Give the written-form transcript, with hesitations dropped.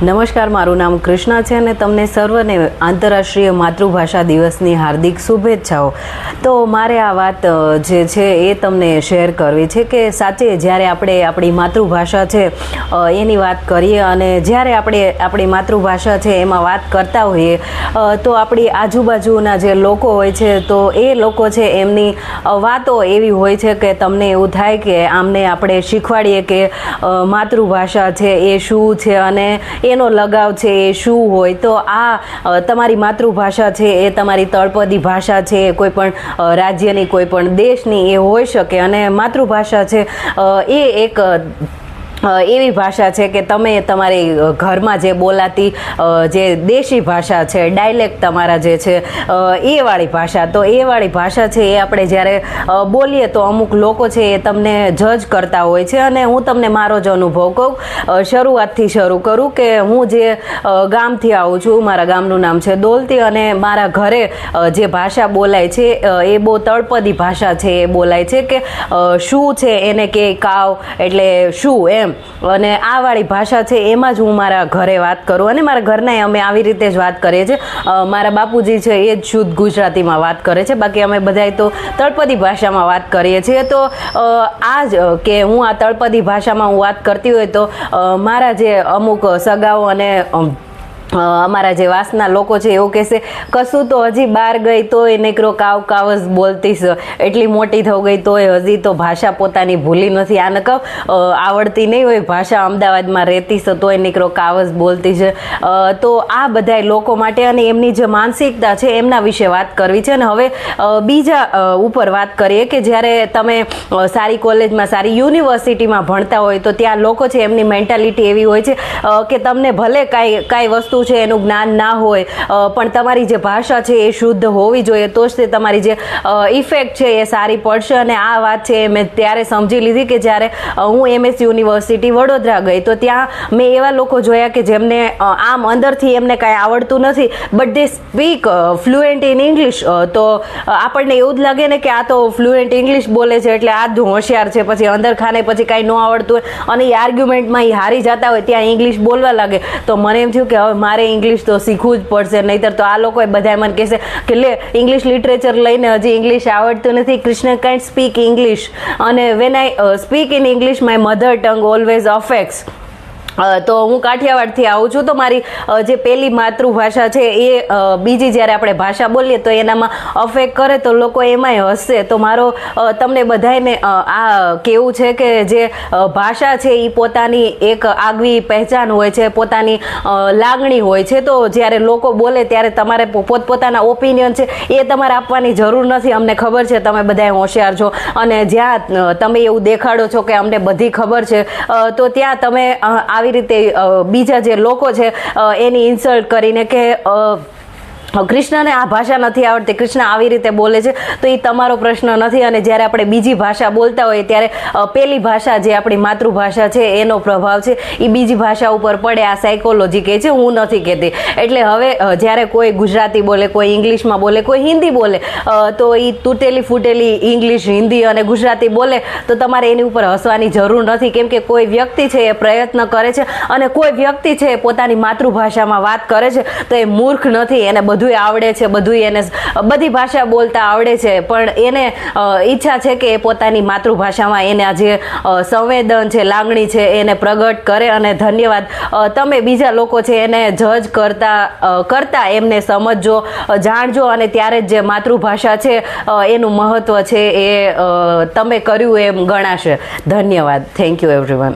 નમસ્કાર, મારું નામ કૃષ્ણા છે અને તમને સર્વને આંતરરાષ્ટ્રીય માતૃભાષા દિવસની હાર્દિક શુભેચ્છાઓ. તો મારે આ વાત જે છે એ તમને શેર કરવી છે કે સાચે જ્યારે આપણે આપણી માતૃભાષા છે એની વાત કરીએ અને જ્યારે આપણે આપણી માતૃભાષા છે એમાં વાત કરતા હોઈએ તો આપણી આજુબાજુના જે લોકો હોય છે તો એ લોકો છે એમની વાતો એવી હોય છે કે તમને એવું થાય કે આમને આપણે શીખવાડીએ કે માતૃભાષા છે એ શું છે અને એનો લગાવ છે એ શું હોય. તો આ તમારી માતૃભાષા છે એ તમારી તળપદી ભાષા છે, કોઈ પણ રાજ્યની, કોઈ પણ દેશની એ હોઈ શકે. અને માતૃભાષા છે એ એક એવી ભાષા છે કે તમે તમારી ઘરમાં જે બોલાતી જે દેશી ભાષા છે, ડાયલેક્ટ તમારા જે છે એ વાળી ભાષા, તો એ વાળી ભાષા છે એ આપણે જ્યારે બોલીએ તો અમુક લોકો છે એ તમને જજ કરતા હોય છે. અને હું તમને મારો જ અનુભવ કહું, શરૂઆતથી શરૂ કરું કે હું જે ગામથી આવું છું, મારા ગામનું નામ છે દોલતી, અને મારા ઘરે જે ભાષા બોલાય છે એ બહુ તળપદી ભાષા છે એ બોલાય છે કે શું છે એને કે કાવ એટલે શું એમ. અને આ વાળી ભાષા છે એમાં જ હું મારા ઘરે વાત કરું અને મારા ઘરના અમે આવી રીતે જ વાત કરીએ છીએ. મારા બાપુજી છે એ જ શુદ્ધ ગુજરાતીમાં વાત કરે છે, બાકી અમે બધાય તો તળપદી ભાષામાં વાત કરીએ છીએ. તો આ જ કે હું આ તળપદી ભાષામાં હું વાત કરતી હોય તો મારા જે અમુક સગાઓ અને અમારા જે વાસના લોકો છે એવું કહેશે, કશું તો હજી બહાર ગઈ તોય નીકળો કાવ કાવ જ બોલતીશ, એટલી મોટી થઈ ગઈ તોય હજી તો ભાષા પોતાની ભૂલી નથી. આને કહું આવડતી નહીં હોય ભાષા, અમદાવાદમાં રહેતી છે તોય નીકળો કાવ જ બોલતી છે. તો આ બધા લોકો માટે અને એમની જે માનસિકતા છે એમના વિશે વાત કરવી છે. અને હવે બીજા ઉપર વાત કરીએ કે જ્યારે તમે સારી કોલેજમાં, સારી યુનિવર્સિટીમાં ભણતા હોય તો ત્યાં લોકો છે એમની મેન્ટાલિટી એવી હોય છે કે તમને ભલે કાંઈ વસ્તુ છે એનું જ્ઞાન ના હોય પણ તમારી જે ભાષા છે એ શુદ્ધ હોવી જોઈએ, તો જ તે તમારી જે ઇફેક્ટ છે એ સારી પડશે. અને આ વાત છે એ મેં ત્યારે સમજી લીધી કે જ્યારે હું MS યુનિવર્સિટી વડોદરા ગઈ તો ત્યાં મેં એવા લોકો જોયા કે જેમને આમ અંદરથી એમને કાંઈ આવડતું નથી, but they speak fluent in English. તો આપણને એવું જ લાગે ને કે આ તો ફ્લુએન્ટ ઇંગ્લિશ બોલે છે એટલે આ જ હોશિયાર છે, પછી અંદર ખાને પછી કાંઈ ન આવડતું હોય અને એ આર્ગ્યુમેન્ટમાં એ હારી જતા હોય ત્યાં ઇંગ્લિશ બોલવા લાગે. તો મને એમ થયું કે હવે મારે ઇંગ્લિશ તો શીખવું જ પડશે, નહીંતર તો આ લોકોએ બધા મને કહેશે કે લે ઇંગ્લિશ લિટરેચર લઈને હજી ઇંગ્લિશ આવડતું નથી, કૃષ્ણ કાંઈ સ્પીક ઇંગ્લિશ. અને when I speak in English my mother tongue always affects. તો હું કાઠિયાવાડથી આવું છું તો મારી જે પહેલી માતૃભાષા છે એ બીજી જ્યારે આપણે ભાષા બોલીએ તો એનામાં અફેક્ટ કરે તો લોકો એમાંય હસશે. તો મારો તમને બધાને આ કહેવું છે કે જે ભાષા છે એ પોતાની એક આગવી પહેચાન હોય છે, પોતાની લાગણી હોય છે. તો જ્યારે લોકો બોલે ત્યારે તમારે પોતપોતાના ઓપિનિયન છે એ તમારે આપવાની જરૂર નથી. અમને ખબર છે તમે બધા હોશિયાર છો અને જ્યાં તમે એવું દેખાડો છો કે અમને બધી ખબર છે તો ત્યાં તમે આવી રીતે બીજા જે લોકો છે એની ઇન્સલ્ટ કરીને કે કૃષ્ણને આ ભાષા નથી આવડતી, કૃષ્ણ આવી રીતે બોલે છે, તો એ તમારો પ્રશ્ન નથી. અને જ્યારે આપણે બીજી ભાષા બોલતા હોઈએ ત્યારે પહેલી ભાષા જે આપણી માતૃભાષા છે એનો પ્રભાવ છે એ બીજી ભાષા ઉપર પડે. આ સાયકોલોજી કહે છે, હું નથી કહેતી. એટલે હવે જ્યારે કોઈ ગુજરાતી બોલે, કોઈ ઇંગ્લિશમાં બોલે, કોઈ હિન્દી બોલે તો એ તૂટેલી ફૂટેલી ઇંગ્લિશ, હિન્દી અને ગુજરાતી બોલે તો તમારે એની ઉપર હસવાની જરૂર નથી, કેમ કે કોઈ વ્યક્તિ છે એ પ્રયત્ન કરે છે અને કોઈ વ્યક્તિ છે પોતાની માતૃભાષામાં વાત કરે છે તો એ મૂર્ખ નથી. એને બધું આવડે છે, બધું એને બધી ભાષા બોલતા આવડે છે, પણ એને ઈચ્છા છે કે એ પોતાની માતૃભાષામાં એના જે સંવેદન છે, લાગણી છે એને પ્રગટ કરે. અને ધન્યવાદ. તમે બીજા લોકો છે એને જજ કરતા એમને સમજજો, જાણજો અને ત્યારે જ જે માતૃભાષા છે એનું મહત્વ છે એ તમે કર્યું એમ ગણાશે. ધન્યવાદ. Thank you everyone.